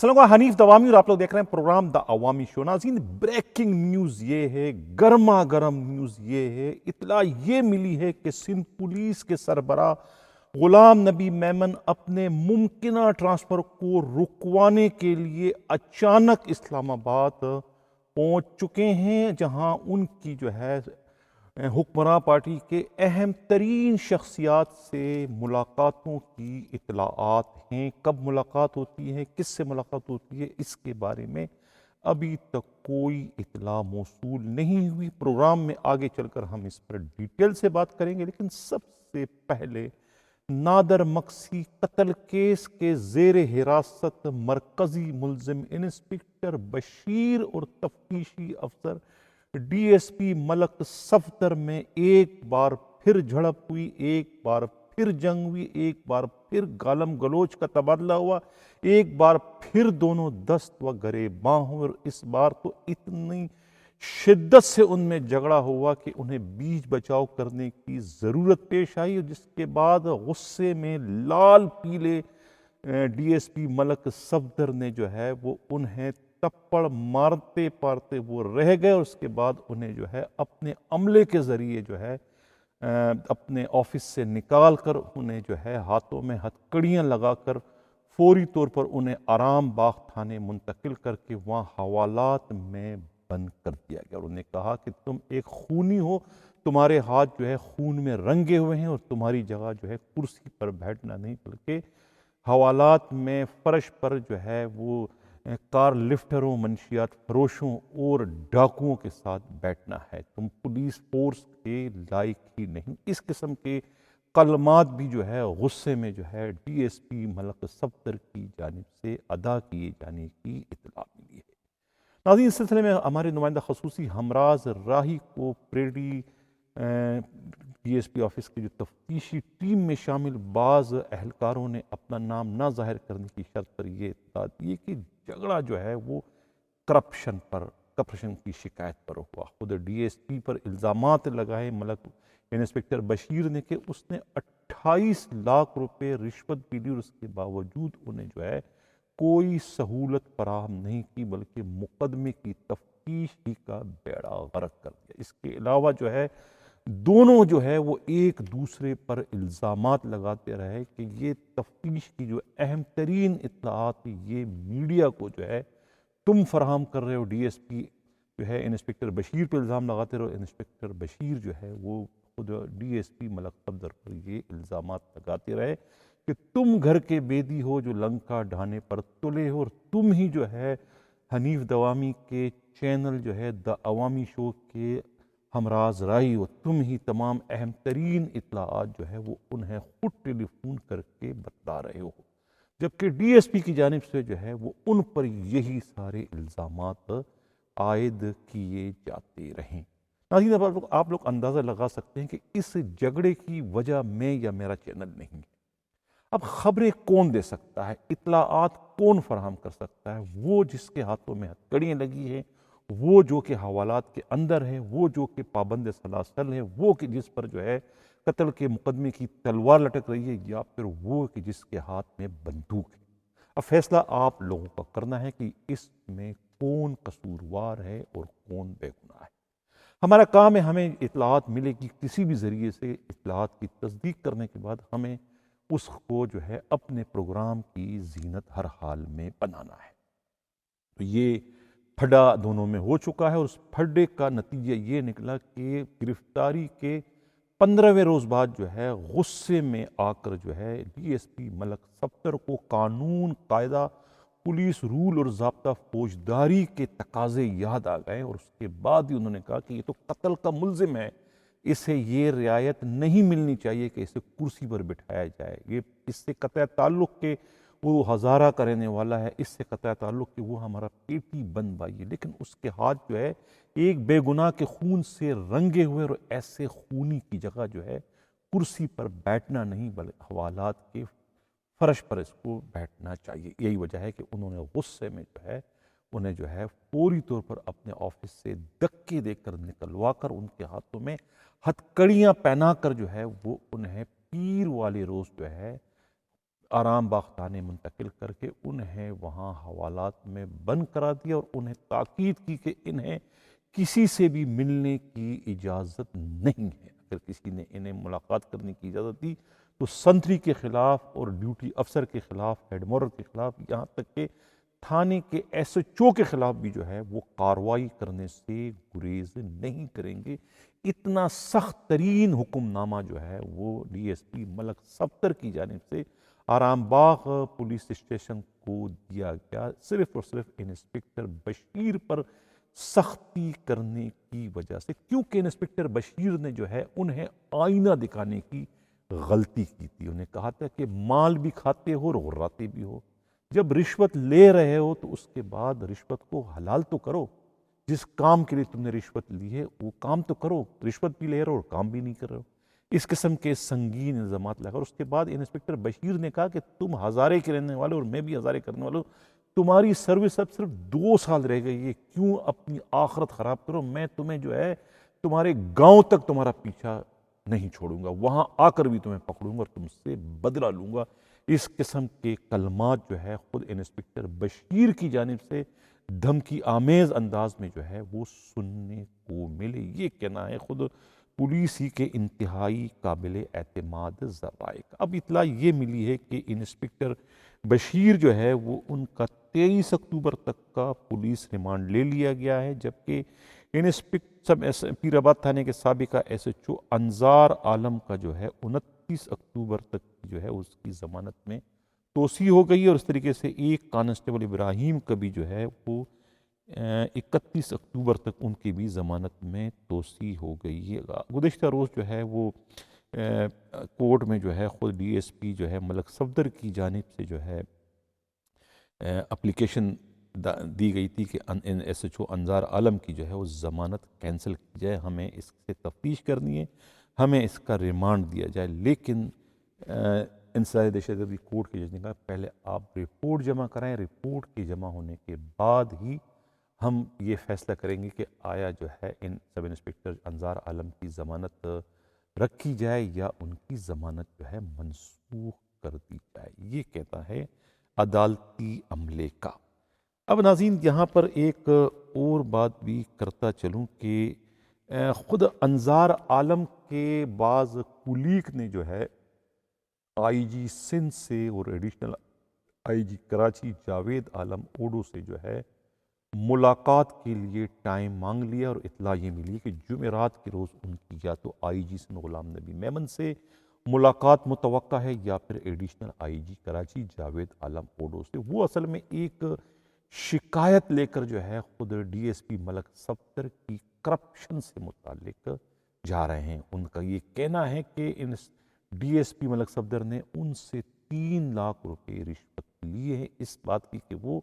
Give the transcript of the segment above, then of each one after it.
السلام علیکم، حنیف دوامی اور آپ لوگ دیکھ رہے ہیں پروگرام دا عوامی شو۔ ناظرین، بریکنگ نیوز یہ ہے، گرما گرم نیوز یہ ہے، اطلاع یہ ملی ہے کہ سندھ پولیس کے سربراہ غلام نبی میمن اپنے ممکنہ ٹرانسفر کو رکوانے کے لیے اچانک اسلام آباد پہنچ چکے ہیں، جہاں ان کی جو ہے حکمراں پارٹی کے اہم ترین شخصیات سے ملاقاتوں کی اطلاعات ہیں۔ کب ملاقات ہوتی ہے، کس سے ملاقات ہوتی ہے، اس کے بارے میں ابھی تک کوئی اطلاع موصول نہیں ہوئی۔ پروگرام میں آگے چل کر ہم اس پر ڈیٹیل سے بات کریں گے، لیکن سب سے پہلے نادر مکسی قتل کیس کے زیر حراست مرکزی ملزم انسپکٹر بشیر اور تفتیشی افسر ڈی ایس پی ملک صفدر میں ایک بار پھر جھڑپ ہوئی، ایک بار پھر جنگ ہوئی، ایک بار پھر گالم گلوچ کا تبادلہ ہوا، ایک بار پھر دونوں دست و گریباں ہوئے، اور اس بار تو اتنی شدت سے ان میں جھگڑا ہوا کہ انہیں بیچ بچاؤ کرنے کی ضرورت پیش آئی، اور جس کے بعد غصے میں لال پیلے ڈی ایس پی ملک صفدر نے جو ہے وہ انہیں تپڑ مارتے پارتے وہ رہ گئے، اور اس کے بعد انہیں جو ہے اپنے عملے کے ذریعے جو ہے اپنے آفس سے نکال کر انہیں جو ہے ہاتھوں میں ہتھکڑیاں لگا کر فوری طور پر انہیں آرام باغ تھانے منتقل کر کے وہاں حوالات میں بند کر دیا گیا، اور انہیں کہا کہ تم ایک خونی ہو، تمہارے ہاتھ جو ہے خون میں رنگے ہوئے ہیں، اور تمہاری جگہ جو ہے کرسی پر بیٹھنا نہیں بلکہ حوالات میں فرش پر جو ہے وہ کار لفٹروں، منشیات فروشوں اور ڈاکوؤں کے ساتھ بیٹھنا ہے، تم پولیس فورس کے لائق ہی نہیں۔ اس قسم کے کلمات بھی جو ہے غصے میں جو ہے ڈی ایس پی ملک صفدر کی جانب سے ادا کیے جانے کی اطلاع ملی ہے۔ ناظرین، اس سلسلے میں ہمارے نمائندہ خصوصی ہمراز راہی کو Preedy D S P office کی جو تفتیشی ٹیم میں شامل بعض اہلکاروں نے اپنا نام نہ ظاہر کرنے کی شرط پر یہ اطلاع دی کہ جھگڑا جو ہے وہ کرپشن کی شکایت پر ہوا۔ خود ڈی ایس پی پر الزامات لگائے ملک انسپکٹر بشیر نے کہ اس نے 28 لاکھ روپے رشوت بھی لی، اور اس کے باوجود انہیں جو ہے کوئی سہولت فراہم نہیں کی، بلکہ مقدمے کی تفتیش ہی کا بیڑا غرق کر دیا۔ اس کے علاوہ جو ہے دونوں جو ہے وہ ایک دوسرے پر الزامات لگاتے رہے کہ یہ تفتیش کی جو اہم ترین اطلاعات یہ میڈیا کو جو ہے تم فراہم کر رہے ہو۔ ڈی ایس پی جو ہے انسپکٹر بشیر پہ الزام لگاتے رہو، انسپکٹر بشیر جو ہے وہ خود ڈی ایس پی ملک صفدر پر یہ الزامات لگاتے رہے کہ تم گھر کے بیدی ہو جو لنکا ڈھانے پر تلے ہو، اور تم ہی جو ہے حنیف دوامی کے چینل جو ہے دا عوامی شو کے ہمراز راہی ہو، تم ہی تمام اہم ترین اطلاعات جو ہے وہ انہیں خود ٹیلی فون کر کے بتا رہے ہو، جبکہ ڈی ایس پی کی جانب سے جو ہے وہ ان پر یہی سارے الزامات عائد کیے جاتے رہیں۔ ناظرین، اب آپ لوگ اندازہ لگا سکتے ہیں کہ اس جھگڑے کی وجہ میں یا میرا چینل نہیں ہے۔ اب خبریں کون دے سکتا ہے، اطلاعات کون فراہم کر سکتا ہے؟ وہ جس کے ہاتھوں میں ہتھکڑیاں لگی ہیں، وہ جو کہ حوالات کے اندر ہے، وہ جو کہ پابند سلاسل ہے، وہ کہ جس پر جو ہے قتل کے مقدمے کی تلوار لٹک رہی ہے، یا پھر وہ کہ جس کے ہاتھ میں بندوق ہے۔ اب فیصلہ آپ لوگوں کا کرنا ہے کہ اس میں کون قصوروار ہے اور کون بے گناہ ہے۔ ہمارا کام ہے، ہمیں اطلاعات ملے گی کسی بھی ذریعے سے، اطلاعات کی تصدیق کرنے کے بعد ہمیں اس کو جو ہے اپنے پروگرام کی زینت ہر حال میں بنانا ہے۔ تو یہ پھڈا دونوں میں ہو چکا ہے، اور اس پھڈے کا نتیجہ یہ نکلا کہ گرفتاری کے 15ویں روز بعد جو ہے غصے میں آ کر جو ہے ڈی ایس پی ملک صفدر کو قانون، قاعدہ، پولیس رول اور ضابطہ فوجداری کے تقاضے یاد آ گئے، اور اس کے بعد ہی انہوں نے کہا کہ یہ تو قتل کا ملزم ہے، اسے یہ رعایت نہیں ملنی چاہیے کہ اسے کرسی پر بٹھایا جائے، یہ اس سے قطع تعلق کہ وہ ہزارہ کا رہنے والا ہے، اس سے قطع تعلق کہ وہ ہمارا پیٹی بند بھائی ہے، لیکن اس کے ہاتھ جو ہے ایک بے گناہ کے خون سے رنگے ہوئے، اور ایسے خونی کی جگہ جو ہے کرسی پر بیٹھنا نہیں بلکہ حوالات کے فرش پر اس کو بیٹھنا چاہیے۔ یہی وجہ ہے کہ انہوں نے غصے میں جو ہے انہیں جو ہے فوری طور پر اپنے آفس سے دھکے دے کر نکلوا کر ان کے ہاتھوں میں ہتھکڑیاں پہنا کر جو ہے وہ انہیں پیر والے روز جو ہے آرام باغ تھانے منتقل کر کے انہیں وہاں حوالات میں بند کرا دیا اور انہیں تاکید کی کہ انہیں کسی سے بھی ملنے کی اجازت نہیں ہے۔ اگر کسی نے انہیں ملاقات کرنے کی اجازت دی تو سنتری کے خلاف اور ڈیوٹی افسر کے خلاف، ہیڈ مورر کے خلاف، یہاں تک کہ تھانے کے ایس ایچ او کے خلاف بھی جو ہے وہ کارروائی کرنے سے گریز نہیں کریں گے۔ اتنا سخت ترین حکم نامہ جو ہے وہ ڈی ایس پی ملک صفدر کی جانب سے آرام باغ پولیس اسٹیشن کو دیا گیا، صرف اور صرف انسپکٹر بشیر پر سختی کرنے کی وجہ سے، کیونکہ انسپکٹر بشیر نے جو ہے انہیں آئینہ دکھانے کی غلطی کی تھی۔ انہیں کہا تھا کہ مال بھی کھاتے ہو اور غراتے بھی ہو، جب رشوت لے رہے ہو تو اس کے بعد رشوت کو حلال تو کرو، جس کام کے لیے تم نے رشوت لی ہے وہ کام تو کرو، رشوت بھی لے رہے ہو اور کام بھی نہیں کر رہے ہو۔ اس قسم کے سنگین الزامات لگا، اور اس کے بعد انسپکٹر بشیر نے کہا کہ تم ہزارے کے رہنے والے اور میں بھی ہزارے کرنے والوں، تمہاری سروس اب صرف 2 سال رہ گئی ہے، کیوں اپنی آخرت خراب کرو؟ میں تمہیں جو ہے تمہارے گاؤں تک تمہارا پیچھا نہیں چھوڑوں گا، وہاں آ کر بھی تمہیں پکڑوں گا اور تم سے بدلہ لوں گا۔ اس قسم کے کلمات جو ہے خود انسپکٹر بشیر کی جانب سے دھمکی آمیز انداز میں جو ہے وہ سننے کو ملے۔ یہ کہنا ہے خود پولیس ہی کے انتہائی قابل اعتماد ذرائع کا۔ اب اطلاع یہ ملی ہے کہ انسپکٹر بشیر جو ہے وہ ان کا 23 اکتوبر تک کا پولیس ریمانڈ لے لیا گیا ہے، جبکہ پیر آباد تھانے کے سابقہ ایس ایچ او انظار عالم کا جو ہے 29 اکتوبر تک جو ہے اس کی ضمانت میں توسیع ہو گئی ہے، اور اس طریقے سے ایک کانسٹیبل ابراہیم کا بھی جو ہے وہ 31 اکتوبر تک ان کی بھی ضمانت میں توسیع ہو گئی ہے۔ گزشتہ روز جو ہے وہ کورٹ میں جو ہے خود ڈی ایس پی جو ہے ملک صفدر کی جانب سے جو ہے اپلیکیشن دی گئی تھی کہ ایس ایچ او انظار عالم کی جو ہے وہ ضمانت کینسل کی جائے، ہمیں اس سے تفتیش کرنی ہے، ہمیں اس کا ریمانڈ دیا جائے۔ لیکن انسداد دہشت گردی کورٹ کے جج نے کہا پہلے آپ رپورٹ جمع کرائیں، رپورٹ کے جمع ہونے کے بعد ہی ہم یہ فیصلہ کریں گے کہ آیا جو ہے ان سب انسپکٹر انظار عالم کی ضمانت رکھی جائے یا ان کی ضمانت جو ہے منسوخ کر دی جائے۔ یہ کہتا ہے عدالتی عملے کا۔ اب ناظرین یہاں پر ایک اور بات بھی کرتا چلوں کہ خود انظار عالم کے بعض کولیگ نے جو ہے آئی جی سندھ سے اور additional I G Karachi Javed Alam Odho سے جو ہے ملاقات کے لیے ٹائم مانگ لیا، اور اطلاع یہ ملی کہ جمعرات کے روز ان کی یا تو آئی جی سندھ غلام نبی میمن سے ملاقات متوقع ہے یا پھر additional I G Karachi Javed Alam Odho سے۔ وہ اصل میں ایک شکایت لے کر جو ہے خود ڈی ایس پی ملک صفدر کی کرپشن سے متعلق جا رہے ہیں۔ ان کا یہ کہنا ہے کہ ڈی ایس پی ملک صفدر نے ان سے 3 لاکھ روپے رشوت لیے ہیں، اس بات کی کہ وہ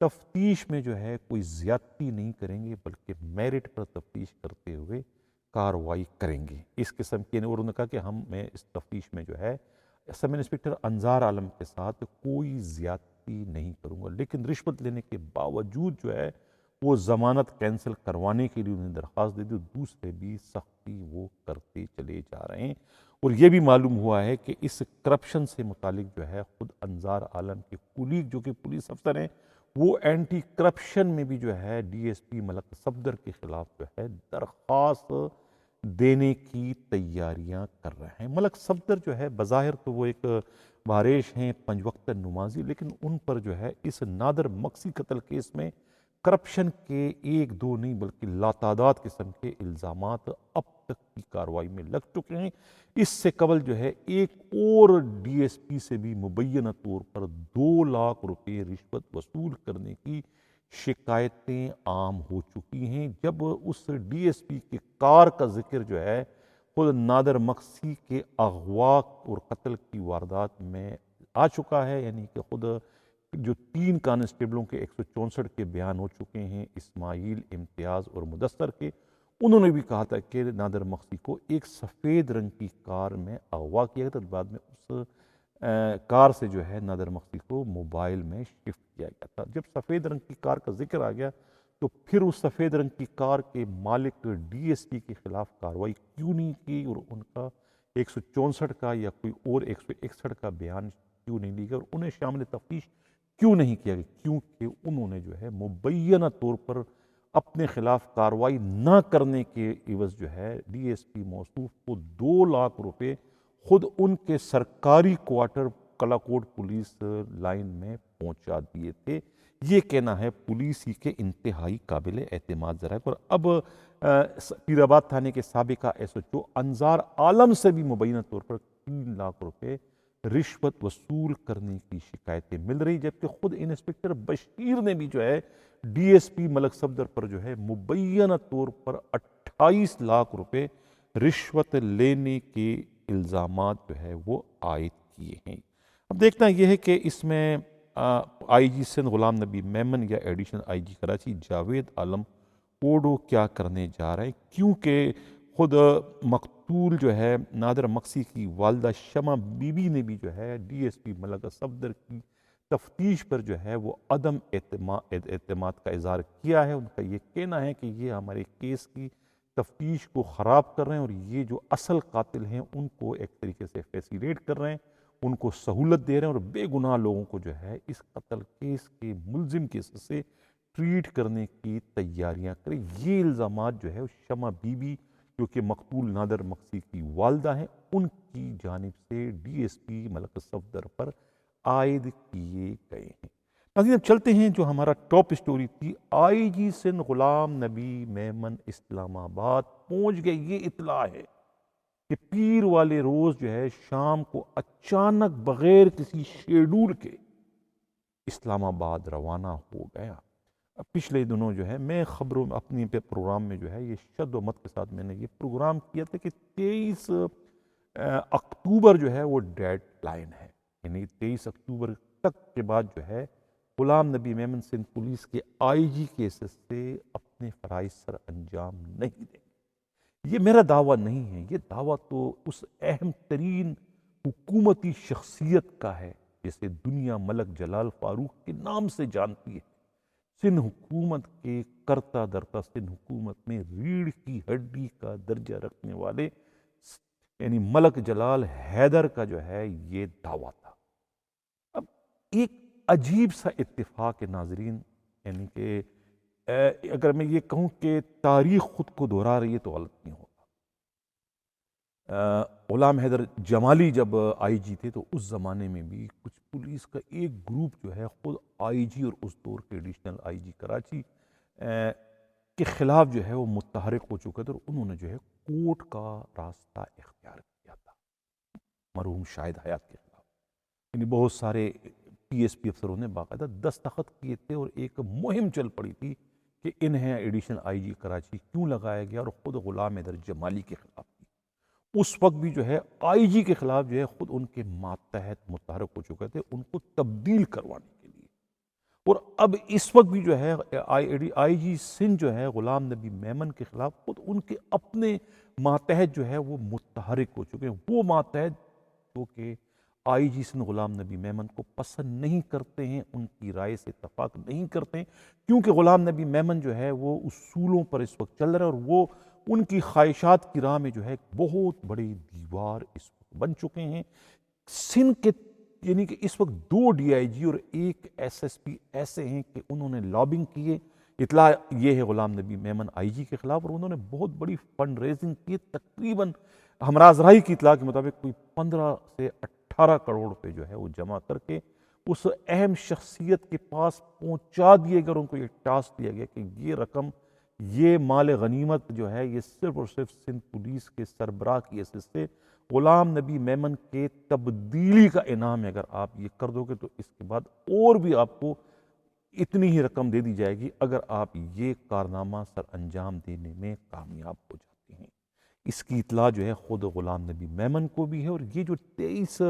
تفتیش میں جو ہے کوئی زیادتی نہیں کریں گے بلکہ میرٹ پر تفتیش کرتے ہوئے کارروائی کریں گے۔ اس قسم کی، اور انہوں نے کہا کہ میں اس تفتیش میں جو ہے سب انسپکٹر انظار عالم کے ساتھ کوئی زیادتی نہیں کروں گا، لیکن رشوت لینے کے باوجود جو ہے وہ ضمانت کینسل کروانے کے لیے انہیں درخواست دے دی، دوسرے بھی سختی وہ کرتے چلے جا رہے ہیں۔ اور یہ بھی معلوم ہوا ہے کہ اس کرپشن سے متعلق جو ہے خود انظار عالم کے کولیگ جو کہ پولیس افسر ہیں وہ اینٹی کرپشن میں بھی جو ہے ڈی ایس پی ملک صفدر کے خلاف جو ہے درخواست دینے کی تیاریاں کر رہے ہیں۔ ملک صفدر جو ہے بظاہر تو وہ ایک بارش ہیں 5 وقت نمازی، لیکن ان پر جو ہے اس نادر مقصی قتل کیس میں کرپشن کے 1 2 نہیں بلکہ لاتعداد قسم کے الزامات اب تک کی کارروائی میں لگ چکے ہیں۔ اس سے قبل جو ہے ایک اور ڈی ایس پی سے بھی مبینہ طور پر 2 لاکھ روپے رشوت وصول کرنے کی شکایتیں عام ہو چکی ہیں، جب اس ڈی ایس پی کے کار کا ذکر جو ہے خود نادر مقصی کے اغوا اور قتل کی واردات میں آ چکا ہے، یعنی کہ خود جو 3 کانسٹیبلوں کے 164 کے بیان ہو چکے ہیں، اسماعیل، امتیاز اور مدثر کے، انہوں نے بھی کہا تھا کہ نادر مقصی کو ایک سفید رنگ کی کار میں اغوا کیا گیا تھا، بعد میں اس کار سے جو ہے نادر مقصی کو موبائل میں شفٹ کیا گیا تھا۔ جب سفید رنگ کی کار کا ذکر آ گیا تو پھر اس سفید رنگ کی کار کے مالک ڈی ایس پی کے خلاف کارروائی کیوں نہیں کی، اور ان کا 164 کا یا کوئی اور 161 کا بیان کیوں نہیں لی گئی اور انہیں شامل تفتیش کیوں نہیں کیا گیا؟ کیونکہ انہوں نے جو ہے مبینہ طور پر اپنے خلاف کارروائی نہ کرنے کے عوض جو ہے ڈی ایس پی موصوف کو 2 لاکھ روپے خود ان کے سرکاری کوارٹر کلاکوٹ پولیس لائن میں پہنچا دیے تھے۔ یہ کہنا ہے پولیس ہی کے انتہائی قابل اعتماد ذرائع پر۔ اب پیر آباد تھانے کے سابقہ ایس ایچ او انظار عالم سے بھی مبینہ طور پر 3 لاکھ روپے رشوت وصول کرنے کی شکایتیں مل رہی، جبکہ خود انسپکٹر بشیر نے بھی جو ہے ڈی ایس پی ملک صفدر پر جو ہے مبینہ طور پر 28 لاکھ روپے رشوت لینے کے الزامات جو ہے وہ عائد کیے ہیں۔ اب دیکھنا یہ ہے کہ اس میں آئی جی سندھ غلام نبی میمن یا additional I G Karachi Javed Alam Odho کیا کرنے جا رہے ہیں، کیونکہ خود مقتول جو ہے نادر مقصی کی والدہ شمع بی بی نے بھی جو ہے ڈی ایس پی ملک صفدر کی تفتیش پر جو ہے وہ عدم اعتماد کا اظہار کیا ہے۔ ان کا یہ کہنا ہے کہ یہ ہمارے کیس کی تفتیش کو خراب کر رہے ہیں اور یہ جو اصل قاتل ہیں ان کو ایک طریقے سے فیسیلیٹ کر رہے ہیں، ان کو سہولت دے رہے ہیں اور بے گناہ لوگوں کو جو ہے اس قتل کیس کے ملزم کیس سے ٹریٹ کرنے کی تیاریاں کریں۔ یہ الزامات جو ہے شمع بی بی جو کہ مقتول نادر مقصی کی والدہ ہیں ان کی جانب سے ڈی ایس پی ملک صفدر پر عائد کیے گئے ہیں۔ ناظرین اب چلتے ہیں جو ہمارا ٹاپ اسٹوری تھی، آئی جی سندھ غلام نبی میمن اسلام آباد پہنچ گئے۔ یہ اطلاع ہے کہ پیر والے روز جو ہے شام کو اچانک بغیر کسی شیڈول کے اسلام آباد روانہ ہو گیا۔ پچھلے دنوں جو ہے میں خبروں اپنی پروگرام میں جو ہے یہ شد و مت کے ساتھ میں نے یہ پروگرام کیا تھا کہ 23 اکتوبر جو ہے وہ ڈیڈ لائن ہے، یعنی 23 اکتوبر تک کے بعد جو ہے غلام نبی میمن سندھ پولیس کے آئی جی کیسز سے اپنے فرائض سر انجام نہیں دیں گے۔ یہ میرا دعویٰ نہیں ہے، یہ دعویٰ تو اس اہم ترین حکومتی شخصیت کا ہے جسے دنیا ملک جلال فاروق کے نام سے جانتی ہے۔ سندھ حکومت کے کرتا درتا سندھ حکومت میں ریڑھ کی ہڈی کا درجہ رکھنے والے یعنی ملک جلال حیدر کا جو ہے یہ دعویٰ تھا۔ اب ایک عجیب سا اتفاق ہے ناظرین، یعنی کہ اگر میں یہ کہوں کہ تاریخ خود کو دہرا رہی ہے تو غلط نہیں ہوگا۔ غلام حیدر جمالی جب آئی جی تھے تو اس زمانے میں بھی کچھ پولیس کا ایک گروپ جو ہے خود آئی جی اور اس دور کے ایڈیشنل آئی جی کراچی کے خلاف جو ہے وہ متحرک ہو چکا تھا اور انہوں نے جو ہے کورٹ کا راستہ اختیار کیا تھا مرحوم شاہد حیات کے خلاف۔ یعنی بہت سارے پی ایس پی افسروں نے باقاعدہ دستخط کیے تھے اور ایک مہم چل پڑی تھی کہ انہیں ایڈیشنل آئی جی کراچی کیوں لگایا گیا، اور خود غلام حیدر جمالی کے خلاف تھی۔ اس وقت بھی جو ہے آئی جی کے خلاف جو ہے خود ان کے ماتحت متحرک ہو چکے تھے ان کو تبدیل کروانے کے لیے، اور اب اس وقت بھی جو ہے آئی جی سندھ جو ہے غلام نبی میمن کے خلاف خود ان کے اپنے ماتحت جو ہے وہ متحرک ہو چکے ہیں۔ وہ ماتحت جو کہ آئی جی سندھ غلام نبی میمن کو پسند نہیں کرتے ہیں، ان کی رائے سے اتفاق نہیں کرتے ہیں، کیونکہ غلام نبی میمن جو ہے وہ اصولوں پر اس وقت چل رہے ہیں اور وہ ان کی خواہشات کی راہ میں جو ہے بہت بڑی دیوار اس وقت بن چکے ہیں۔ سندھ کے یعنی کہ اس وقت 2 ڈی آئی جی اور 1 ایس ایس پی ایسے ہیں کہ انہوں نے لابنگ کیے۔ اطلاع یہ ہے غلام نبی میمن آئی جی کے خلاف، اور انہوں نے بہت بڑی فنڈ ریزنگ کی، تقریباً ہمراز راہی کی اطلاع کے مطابق کوئی 15 سے 18 کروڑ روپے جو ہے وہ جمع کر کے اس اہم شخصیت کے پاس پہنچا دیے گئے اور ان کو یہ ٹاسک دیا گیا کہ یہ رقم، یہ مال غنیمت جو ہے یہ صرف اور صرف سندھ پولیس کے سربراہ کی حیثیت سے غلام نبی میمن کے تبدیلی کا انعام ہے، اگر آپ یہ کر دو گے تو اس کے بعد اور بھی آپ کو اتنی ہی رقم دے دی جائے گی اگر آپ یہ کارنامہ سر انجام دینے میں کامیاب ہو جاتے ہیں۔ اس کی اطلاع جو ہے خود غلام نبی میمن کو بھی ہے، اور یہ جو 23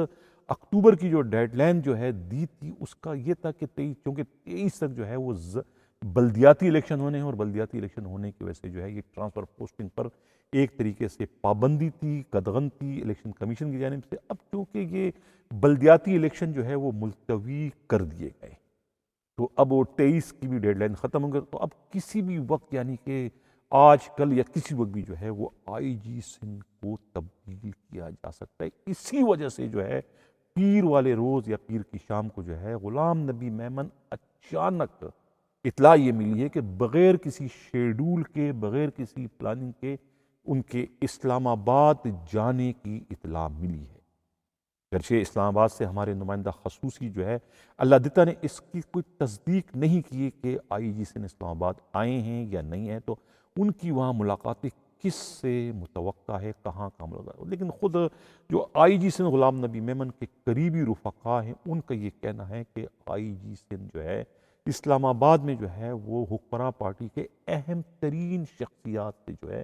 اکتوبر کی جو ڈیڈ لائن جو ہے دی تھی اس کا یہ تھا کہ کیونکہ 23 تک جو ہے وہ بلدیاتی الیکشن ہونے ہیں، اور بلدیاتی الیکشن ہونے کی وجہ سے جو ہے یہ ٹرانسفر پوسٹنگ پر ایک طریقے سے پابندی تھی، قدغن تھی الیکشن کمیشن کی جانب سے۔ اب چونکہ یہ بلدیاتی الیکشن جو ہے وہ ملتوی کر دیے گئے تو اب وہ 23 کی بھی ڈیڈ لائن ختم ہو گئی، تو اب کسی بھی وقت یعنی کہ آج کل یا کسی وقت بھی جو ہے وہ آئی جی سندھ کو تبدیل کیا جا سکتا ہے۔ اسی وجہ سے جو ہے پیر والے روز یا پیر کی شام کو جو ہے غلام نبی میمن اچانک اطلاع یہ ملی ہے کہ بغیر کسی شیڈول کے، بغیر کسی پلاننگ کے ان کے اسلام آباد جانے کی اطلاع ملی ہے۔ گرچہ اسلام آباد سے ہمارے نمائندہ خصوصی جو ہے اللہ دتا نے اس کی کوئی تصدیق نہیں کی کہ آئی جی سندھ اسلام آباد آئے ہیں یا نہیں ہیں، تو ان کی وہاں ملاقاتیں کس سے متوقع ہے، کہاں کہاں ملاقات، لیکن خود جو آئی جی سندھ غلام نبی میمن کے قریبی رفقا ہیں ان کا یہ کہنا ہے کہ آئی جی سندھ جو ہے اسلام آباد میں جو ہے وہ حکمراں پارٹی کے اہم ترین شخصیات سے جو ہے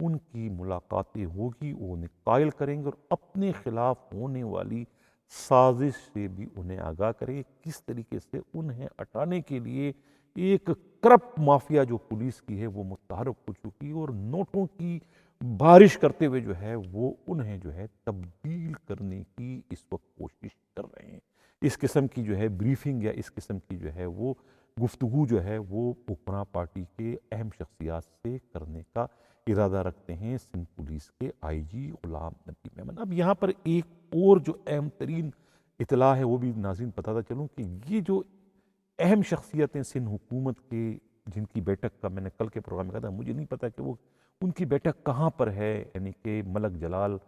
ان کی ملاقاتیں ہوگی، وہ انہیں قائل کریں گے اور اپنے خلاف ہونے والی سازش سے بھی انہیں آگاہ کریں گے، کس طریقے سے انہیں ہٹانے کے لیے ایک کرپٹ مافیا جو پولیس کی ہے وہ متحرک ہو چکی ہے اور نوٹوں کی بارش کرتے ہوئے جو ہے وہ انہیں جو ہے تبدیل کرنے کی اس وقت کوشش کر رہے ہیں۔ اس قسم کی جو ہے بریفنگ یا اس قسم کی جو ہے وہ گفتگو جو ہے وہ حکمراں پارٹی کے اہم شخصیات سے کرنے کا ارادہ رکھتے ہیں سندھ پولیس کے آئی جی غلام نبی میمن۔ اب یہاں پر ایک اور جو اہم ترین اطلاع ہے وہ بھی ناظرین بتاتا چلوں کہ یہ جو اہم شخصیتیں سندھ حکومت کے جن کی بیٹھک کا میں نے کل کے پروگرام میں کہا تھا، مجھے نہیں پتا کہ وہ ان کی بیٹھک کہاں پر ہے، یعنی کہ ملک جلال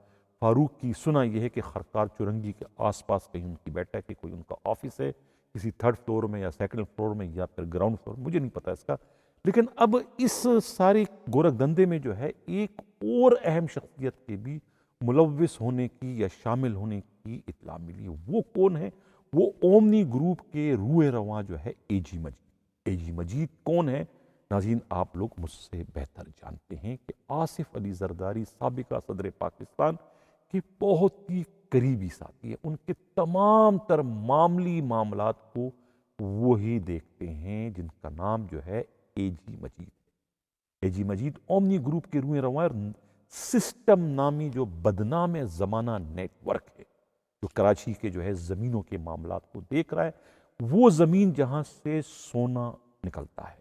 فاروق کی سنا یہ ہے کہ خرکار چورنگی کے آس پاس کہیں ان کی بیٹھک ہے، کوئی ان کا آفس ہے کسی تھرڈ فلور میں یا سیکنڈ فلور میں یا پھر گراؤنڈ فلور، مجھے نہیں پتا اس کا، لیکن اب اس سارے گورکھ دندے میں جو ہے ایک اور اہم شخصیت کے بھی ملوث ہونے کی یا شامل ہونے کی اطلاع ملی ہے۔ وہ کون ہے؟ وہ اومنی گروپ کے روح رواں جو ہے اے جی مجید۔ اے جی مجید کون ہے؟ ناظرین آپ لوگ مجھ سے بہتر جانتے ہیں کہ آصف علی زرداری سابقہ صدر پاکستان کے بہت ہی قریبی ساتھی ہیں، ان کے تمام تر معاملی معاملات کو وہی دیکھتے ہیں جن کا نام جو ہے اے جی مجید ہے۔ اے جی مجید اومنی گروپ کے روح رواں سسٹم نامی جو بدنام زمانہ نیٹ ورک ہے جو کراچی کے جو ہے زمینوں کے معاملات کو دیکھ رہا ہے، وہ زمین جہاں سے سونا نکلتا ہے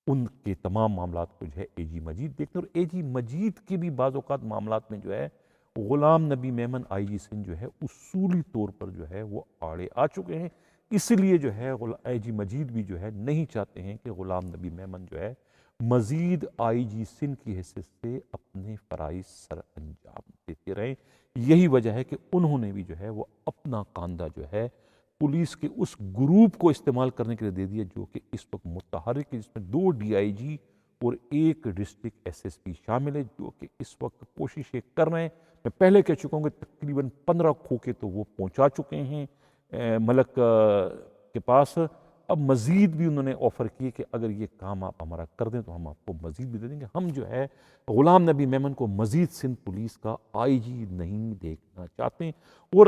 ان کے تمام معاملات کو جو ہے اے جی مجید دیکھتے ہیں، اور اے جی مجید کے بھی بعض اوقات معاملات میں جو ہے غلام نبی میمن آئی جی سندھ جو ہے اصولی طور پر جو ہے وہ آڑے آ چکے ہیں، اس لیے جو ہے اے جی مجید بھی جو ہے نہیں چاہتے ہیں کہ غلام نبی میمن جو ہے مزید آئی جی سندھ کی حیثیت سے اپنے فرائض سر انجام دیتے رہیں۔ یہی وجہ ہے کہ انہوں نے بھی جو ہے وہ اپنا کاندھا جو ہے پولیس کے اس گروپ کو استعمال کرنے کے لیے دے دیا جو کہ اس وقت متحرک ہے، جس میں 2 ڈی آئی جی اور 1 ڈسٹرکٹ ایس ایس پی شامل ہے، جو کہ اس وقت کوششیں کر رہے ہیں۔ میں پہلے کہہ چکا ہوں کہ تقریباً 15 کھوکے تو وہ پہنچا چکے ہیں ملک کے پاس۔ اب مزید بھی انہوں نے آفر کی کہ اگر یہ کام آپ ہمارا کر دیں تو ہم آپ کو مزید بھی دے دیں گے۔ ہم جو ہے غلام نبی میمن کو مزید سندھ پولیس کا آئی جی نہیں دیکھنا چاہتے ہیں، اور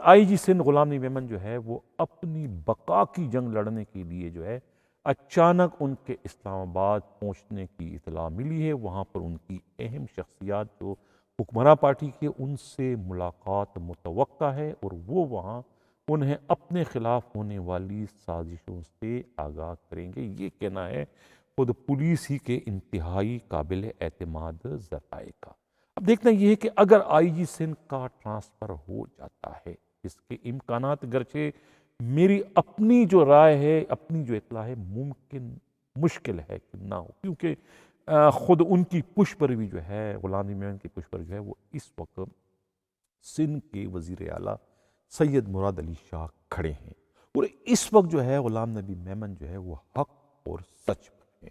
آئی جی سندھ غلام نبی میمن جو ہے وہ اپنی بقا کی جنگ لڑنے کے لیے جو ہے اچانک ان کے اسلام آباد پہنچنے کی اطلاع ملی ہے۔ وہاں پر ان کی اہم شخصیات جو حکمراں پارٹی کے ان سے ملاقات متوقع ہے، اور وہ وہاں انہیں اپنے خلاف ہونے والی سازشوں سے آگاہ کریں گے۔ یہ کہنا ہے خود پولیس ہی کے انتہائی قابل اعتماد ذرائع کا۔ اب دیکھنا یہ ہے کہ اگر آئی جی سندھ کا ٹرانسفر ہو جاتا ہے، اس کے امکانات گرچہ میری اپنی جو رائے ہے، اپنی جو اطلاع ہے، مشکل ہے کہ نہ ہو، کیونکہ خود ان کی پش پر بھی جو ہے غلام نبی میمن کی پش پر جو ہے وہ اس وقت سندھ کے وزیر اعلیٰ سید مراد علی شاہ کھڑے ہیں، اور اس وقت جو ہے غلام نبی میمن جو ہے وہ حق اور سچ پر ہے۔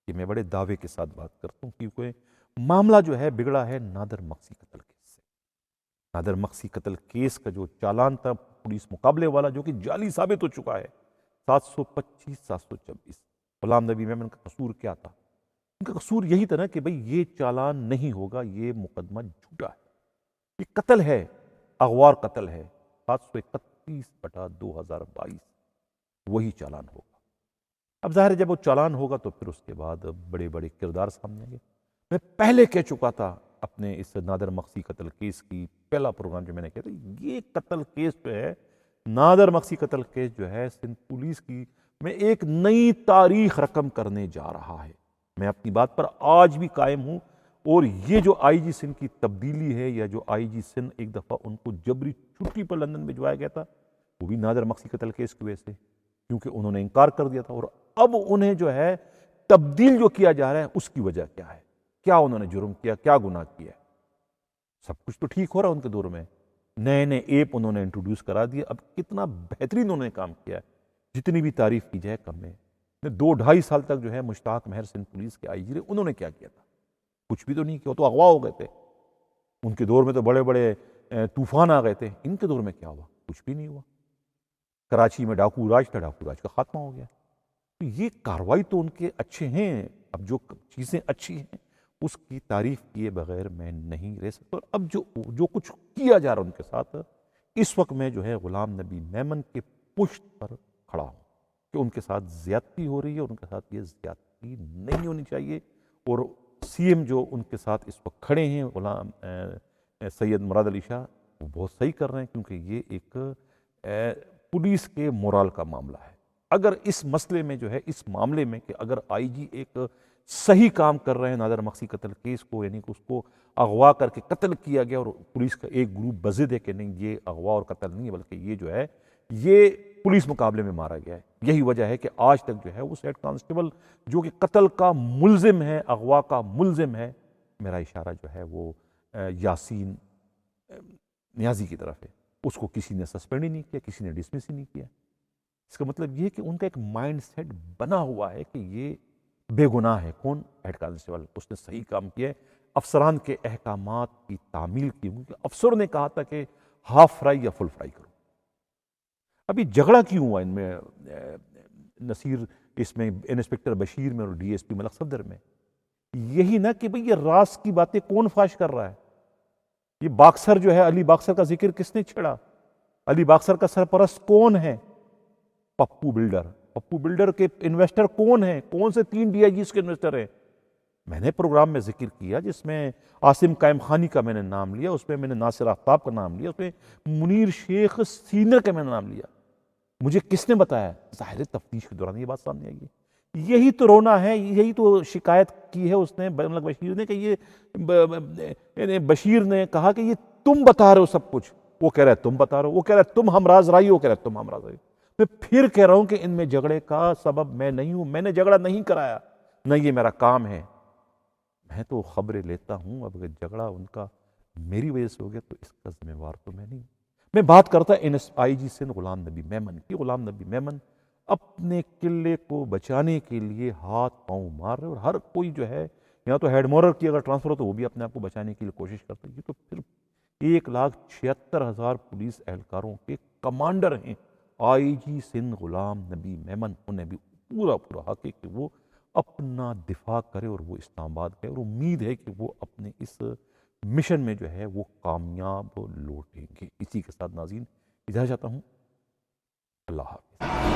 یہ میں بڑے دعوے کے ساتھ بات کرتا ہوں کیونکہ معاملہ جو ہے بگڑا ہے نادر مقصی قتل کیس سے۔ نادر مقصی قتل کیس کا جو چالان تھا پولیس مقابلے والا جو کہ جعلی ثابت ہو چکا ہے، 725 726، غلام نبی میمن کا قصور کیا تھا؟ ان کا قصور یہی تھا نا کہ بھئی یہ چالان نہیں ہوگا، یہ مقدمہ جھوٹا ہے، یہ قتل ہے، اغوار قتل ہے، 731/2022 وہی چالان ہوگا۔ اب ظاہر ہے جب وہ چالان ہوگا تو پھر اس کے بعد بڑے بڑے کردار سامنے آئیں گے۔ میں پہلے کہہ چکا تھا اپنے اس نادر مقصی قتل کیس کی پہلا پروگرام جو میں نے کہا تھا، یہ قتل کیس جو ہے نادر مقصی قتل کیس جو ہے سندھ پولیس کی میں ایک نئی تاریخ رقم کرنے جا رہا ہے۔ میں اپنی بات پر آج بھی قائم ہوں، اور یہ جو آئی جی سندھ کی تبدیلی ہے، یا جو آئی جی سندھ ایک دفعہ ان کو جبری چھٹی پر لندن بھجوایا گیا تھا، وہ بھی نادر مخفی قتل کیس کی وجہ سے، کیونکہ انہوں نے انکار کر دیا تھا. اور اب انہیں جو ہے تبدیل جو کیا جا رہا ہے اس کی وجہ کیا ہے؟ کیا انہوں نے جرم کیا، کیا گناہ کیا ہے؟ سب کچھ تو ٹھیک ہو رہا ہے ان کے دور میں، نئے نئے ایپ انہوں نے انٹروڈیوس کرا دیا. اب کتنا بہترین انہوں نے کام کیا ہے، جتنی بھی تعریف کی جائے کم ہے. 2-2.5 سال تک جو ہے مشتاق مہر سندھ پولیس کے آئی جی رہے، انہوں نے کیا کیا تھا؟ کچھ بھی تو نہیں کیا. وہ تو اغوا ہو گئے تھے. ان کے دور میں تو بڑے بڑے طوفان آ گئے تھے. ان کے دور میں کیا ہوا؟ کچھ بھی نہیں ہوا. کراچی میں ڈاکو راج تھا، ڈاکو راج کا خاتمہ ہو گیا. تو یہ کاروائی تو ان کے اچھے ہیں. اب جو چیزیں اچھی ہیں اس کی تعریف کیے بغیر میں نہیں رہ سکتا. اور اب جو کچھ کیا جا رہا ہے ان کے ساتھ، اس وقت میں جو ہے غلام نبی میمن کے پشت پر کھڑا ہوں کہ ان کے ساتھ زیادتی ہو رہی ہے، اور ان کے ساتھ یہ زیادتی نہیں ہونی چاہیے. اور سی ایم جو ان کے ساتھ اس وقت کھڑے ہیں غلام سید مراد علی شاہ، وہ بہت صحیح کر رہے ہیں، کیونکہ یہ ایک پولیس کے مورال کا معاملہ ہے. اگر اس مسئلے میں جو ہے، اس معاملے میں کہ اگر آئی جی ایک صحیح کام کر رہے ہیں نادر مخفی قتل کیس کو، یعنی کہ اس کو اغوا کر کے قتل کیا گیا، اور پولیس کا ایک گروپ بضد ہے کہ نہیں یہ اغوا اور قتل نہیں ہے، بلکہ یہ جو ہے یہ پولیس مقابلے میں مارا گیا ہے. یہی وجہ ہے کہ آج تک جو ہے اس ہیڈ کانسٹیبل جو کہ قتل کا ملزم ہے، اغوا کا ملزم ہے، میرا اشارہ جو ہے وہ یاسین نیازی کی طرف ہے، اس کو کسی نے سسپینڈ ہی نہیں کیا، کسی نے ڈسمس ہی نہیں کیا. اس کا مطلب یہ کہ ان کا ایک مائنڈ سیٹ بنا ہوا ہے کہ یہ بے گناہ ہے. کون؟ Head constable. اس نے صحیح کام کیا ہے. افسران کے احکامات کی تعمیل کی، کیونکہ افسر نے کہا تھا کہ ہاف فرائی یا فل فرائی کرو. ابھی جھگڑا کیوں ہوا ان میں نصیر، اس میں انسپکٹر بشیر میں اور ڈی ایس پی ملک صفدر میں؟ یہی نا کہ بھئی یہ راز کی باتیں کون فاش کر رہا ہے؟ یہ باکسر جو ہے، علی باکسر کا ذکر کس نے چھڑا؟ علی باکسر کا سرپرست کون ہے؟ پپو بلڈر. پپو بلڈر کے انویسٹر کون ہیں؟ کون سے 3 ڈی آئی جیز کے انویسٹر ہیں؟ میں نے پروگرام میں ذکر کیا جس میں عاصم قائم خانی کا میں نے نام لیا، اس میں نے ناصر آفتاب کا نام لیا، اس میں منیر شیخ سینئر کا میں نے نام لیا. مجھے کس نے بتایا؟ ظاہر تفتیش کے دوران یہ بات سامنے آئی ہے. یہی تو رونا ہے، یہی تو شکایت کی ہے اس نے ملک بشیر نے، کہ یہ بشیر نے کہا کہ یہ تم بتا رہے ہو سب کچھ. وہ کہہ رہا ہے تم بتا رہے ہو، وہ کہہ رہا ہے تم ہمراز رائی ہو، وہ کہہ رہا ہے تم ہمراز رائی. میں پھر کہہ رہا ہوں کہ ان میں جھگڑے کا سبب میں نہیں ہوں. میں نے جھگڑا نہیں کرایا، نہ یہ میرا کام ہے. میں تو خبریں لیتا ہوں. اب اگر جھگڑا ان کا میری وجہ سے ہو گیا تو اس کا ذمہ وار تو میں نہیں ہوں. میں بات کرتا آئی جی سندھ غلام نبی میمن کی. غلام نبی میمن اپنے قلعے کو بچانے کے لیے ہاتھ پاؤں مار رہے، اور ہر کوئی جو ہے، یا تو ہیڈ مورر کی اگر ٹرانسفر ہو تو وہ بھی اپنے آپ کو بچانے کے لیے کوشش کرتا ہے. یہ تو پھر 1,76,000 پولیس اہلکاروں کے کمانڈر ہیں آئی جی سندھ غلام نبی میمن. انہیں بھی پورا حق ہے کہ وہ اپنا دفاع کرے اور وہ اسلام آباد گئے، اور امید ہے کہ وہ اپنے اس مشن میں جو ہے وہ کامیاب لوٹیں گے. اسی کے ساتھ ناظرین اجازت چاہتا ہوں. اللہ حافظ.